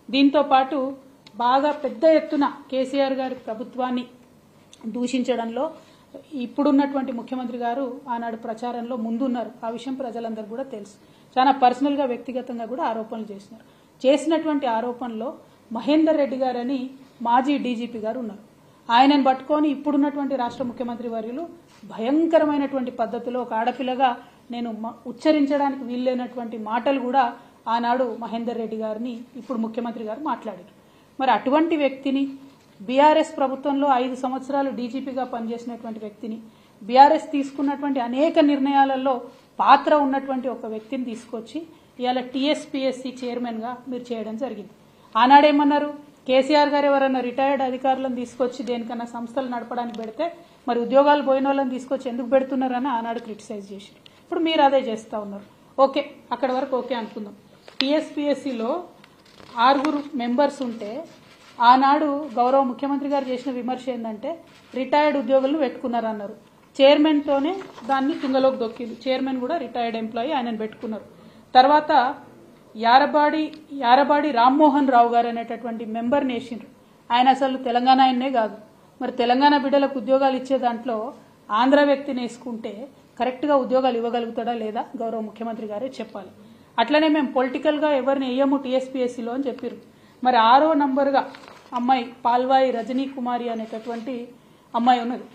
దీంతో పాటు బాగా పెద్ద ఎత్తున కేసీఆర్ గారి ప్రభుత్వాన్ని దూషించడంలో ఇప్పుడున్నటువంటి ముఖ్యమంత్రి గారు ఆనాడు ప్రచారంలో ముందున్నారు. ఆ విషయం ప్రజలందరూ కూడా తెలుసు. చాలా పర్సనల్గా వ్యక్తిగతంగా కూడా ఆరోపణలు చేసినారు. చేసినటువంటి ఆరోపణలో మహేందర్ రెడ్డి గారని మాజీ డీజీపీ గారు ఉన్నారు. ఆయనను పట్టుకొని ఇప్పుడున్నటువంటి రాష్ట్ర ముఖ్యమంత్రి వర్యులు భయంకరమైనటువంటి పద్ధతిలో ఒక ఆడపిల్లగా నేను ఉచ్చరించడానికి వీల్లేనటువంటి మాటలు కూడా ఆనాడు మహేందర్ రెడ్డి గారిని ఇప్పుడు ముఖ్యమంత్రి గారు మాట్లాడారు. మరి అటువంటి వ్యక్తిని బీఆర్ఎస్ ప్రభుత్వంలో 5 సంవత్సరాలు డీజీపీగా పనిచేసినటువంటి వ్యక్తిని, బీఆర్ఎస్ తీసుకున్నటువంటి అనేక నిర్ణయాలలో పాత్ర ఉన్నటువంటి ఒక వ్యక్తిని తీసుకొచ్చి ఇవాళ టీఎస్పీఎస్సీ చైర్మన్గా మీరు చేయడం జరిగింది. ఆనాడేమన్నారు, కేసీఆర్ గారు ఎవరన్నా రిటైర్డ్ అధికారులను తీసుకొచ్చి దేనికన్నా సంస్థలు నడపడానికి పెడితే మరి ఉద్యోగాలు పోయిన వాళ్ళని తీసుకొచ్చి ఎందుకు పెడుతున్నారని ఆనాడు క్రిటిసైజ్ చేశారు. ఇప్పుడు మీరు అదే చేస్తూ ఉన్నారు. ఓకే, అక్కడ వరకు ఓకే అనుకుందాం. టీఎస్పీఎస్సీలో 6 మెంబర్స్ ఉంటే ఆనాడు గౌరవ ముఖ్యమంత్రి గారు చేసిన విమర్శ ఏంటంటే రిటైర్డ్ ఉద్యోగులను పెట్టుకున్నారన్నారు. చైర్మన్తోనే దాన్ని తుంగలోకి దొక్కింది. చైర్మన్ కూడా రిటైర్డ్ ఎంప్లాయీ, ఆయనను పెట్టుకున్నారు. తర్వాత యారబాడి రామ్మోహన్ రావు గారు అనేటటువంటి మెంబర్ని వేసిండ్రు. ఆయన అసలు తెలంగాణ ఆయన్నే కాదు. మరి తెలంగాణ బిడ్డలకు ఉద్యోగాలు ఇచ్చే దాంట్లో ఆంధ్ర వ్యక్తిని వేసుకుంటే కరెక్ట్గా ఉద్యోగాలు ఇవ్వగలుగుతాడా లేదా గౌరవ ముఖ్యమంత్రి గారే చెప్పాలి. అట్లనే మేము పొలిటికల్గా ఎవరిని వేయము టీఎస్పీఎస్సీలో అని చెప్పారు. మరి 6వ నంబర్గా అమ్మాయి పాల్వాయి రజనీ కుమారి అనేటటువంటి అమ్మాయి ఉన్నది.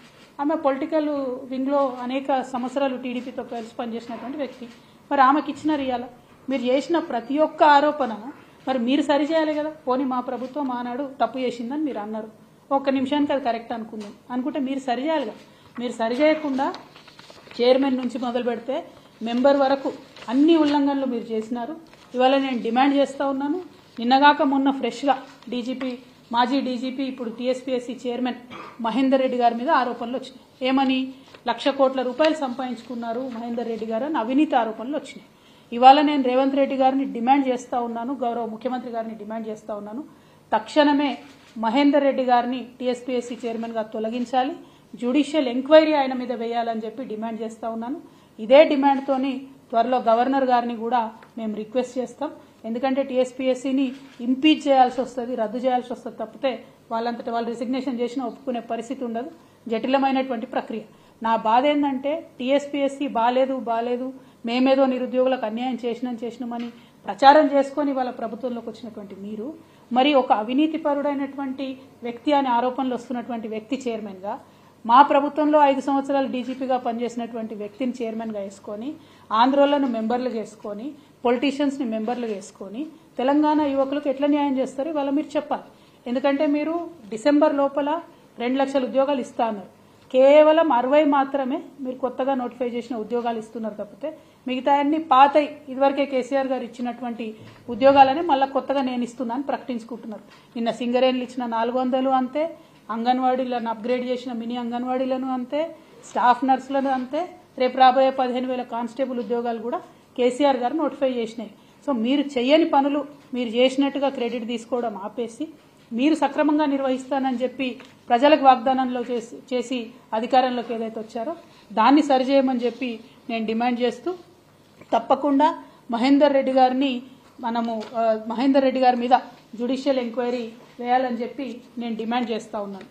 ఆమె పొలిటికల్ వింగ్లో అనేక సంవత్సరాలు టీడీపీతో కలిసి పనిచేసినటువంటి వ్యక్తి. మరి ఆమెకి ఇచ్చినారు. ఇవాళ మీరు చేసిన ప్రతి ఒక్క ఆరోపణ మరి మీరు సరిచేయాలి కదా. పోనీ మా ప్రభుత్వం ఆనాడు తప్పు చేసిందని మీరు అన్నారు, ఒక్క నిమిషానికి అది కరెక్ట్ అనుకుంటే మీరు సరిచేయాలి కదా. మీరు సరిచేయకుండా చైర్మన్ నుంచి మొదలు పెడితే మెంబర్ వరకు అన్ని ఉల్లంఘనలు మీరు చేసినారు. ఇవాళ నేను డిమాండ్ చేస్తూ ఉన్నాను. నిన్నగాక మొన్న ఫ్రెష్గా మాజీ డీజీపీ ఇప్పుడు టీఎస్పీఎస్సీ చైర్మన్ మహేందర్ రెడ్డి గారి మీద ఆరోపణలు వచ్చినాయి. ఏమని 1,00,00,000 కోట్ల రూపాయలు సంపాదించుకున్నారు మహేందర్ రెడ్డి గారు అని అవినీతి ఆరోపణలు వచ్చినాయి. ఇవాళ నేను రేవంత్ రెడ్డి గారిని డిమాండ్ చేస్తూ ఉన్నాను, గౌరవ ముఖ్యమంత్రి గారిని డిమాండ్ చేస్తూ ఉన్నాను, తక్షణమే మహేందర్ రెడ్డి గారిని టీఎస్పీఎస్సీ చైర్మన్గా తొలగించాలి, జ్యుడిషియల్ ఎంక్వైరీ ఆయన మీద వేయాలని చెప్పి డిమాండ్ చేస్తూ ఉన్నాను. ఇదే డిమాండ్తోని త్వరలో గవర్నర్ గారిని కూడా మేము రిక్వెస్ట్ చేస్తాం. ఎందుకంటే టీఎస్పీఎస్సీని ఇంపీచ్ చేయాల్సి వస్తుంది, రద్దు చేయాల్సి వస్తుంది తప్పితే వాళ్ళంతటా వాళ్ళు రిసిగ్నేషన్ చేసినా ఒప్పుకునే పరిస్థితి ఉండదు. జటిలమైనటువంటి ప్రక్రియ. నా బాధ ఏంటంటే టీఎస్పీఎస్సీ బాలేదు మేమేదో నిరుద్యోగులకు అన్యాయం చేసినామని ప్రచారం చేసుకొని వాళ్ళ ప్రభుత్వంలోకి వచ్చినటువంటి మీరు మరి ఒక అవినీతిపరుడైనటువంటి వ్యక్తి అనే ఆరోపణలు వస్తున్నటువంటి వ్యక్తి చైర్మన్గా, మా ప్రభుత్వంలో 5 సంవత్సరాలు డీజీపీగా పనిచేసినటువంటి వ్యక్తిని చైర్మన్గా వేసుకొని, ఆంధ్రోళ్లను మెంబర్లుగా వేసుకొని, పొలిటీషియన్స్ని మెంబర్లుగా వేసుకొని తెలంగాణ యువకులకు ఎట్లా న్యాయం చేస్తారు ఇవాళ మీరు చెప్పాలి. ఎందుకంటే మీరు డిసెంబర్ లోపల 2 లక్షల ఉద్యోగాలు ఇస్తా అన్నారు. కేవలం 60 మాత్రమే మీరు కొత్తగా నోటిఫై చేసిన ఉద్యోగాలు ఇస్తున్నారు తప్పితే మిగతా అన్ని పాతై ఇదివరకే కేసీఆర్ గారు ఇచ్చినటువంటి ఉద్యోగాలని మళ్ళీ కొత్తగా నేను ఇస్తున్నాను ప్రకటించుకుంటున్నారు. నిన్న సింగరేణులు ఇచ్చిన 400 అంతే, అంగన్వాడీలను అప్గ్రేడ్ చేసిన మినీ అంగన్వాడీలను అంతే, స్టాఫ్ నర్సులను అంతే, రేపు రాబోయే 15,000 కానిస్టేబుల్ ఉద్యోగాలు కూడా కేసీఆర్ గారు నోటిఫై చేసినాయి. సో మీరు చేయని పనులు మీరు చేసినట్టుగా క్రెడిట్ తీసుకోవడం ఆపేసి మీరు సక్రమంగా నిర్వహిస్తానని చెప్పి ప్రజలకు వాగ్దానంలో చేసి అధికారంలోకి ఏదైతే వచ్చారో దాన్ని సరిచేయమని చెప్పి నేను డిమాండ్ చేస్తూ తప్పకుండా మహేందర్ రెడ్డి గారి మీద జ్యుడిషియల్ ఎంక్వైరీ వేయాలని చెప్పి నేను డిమాండ్ చేస్తూ ఉన్నాను.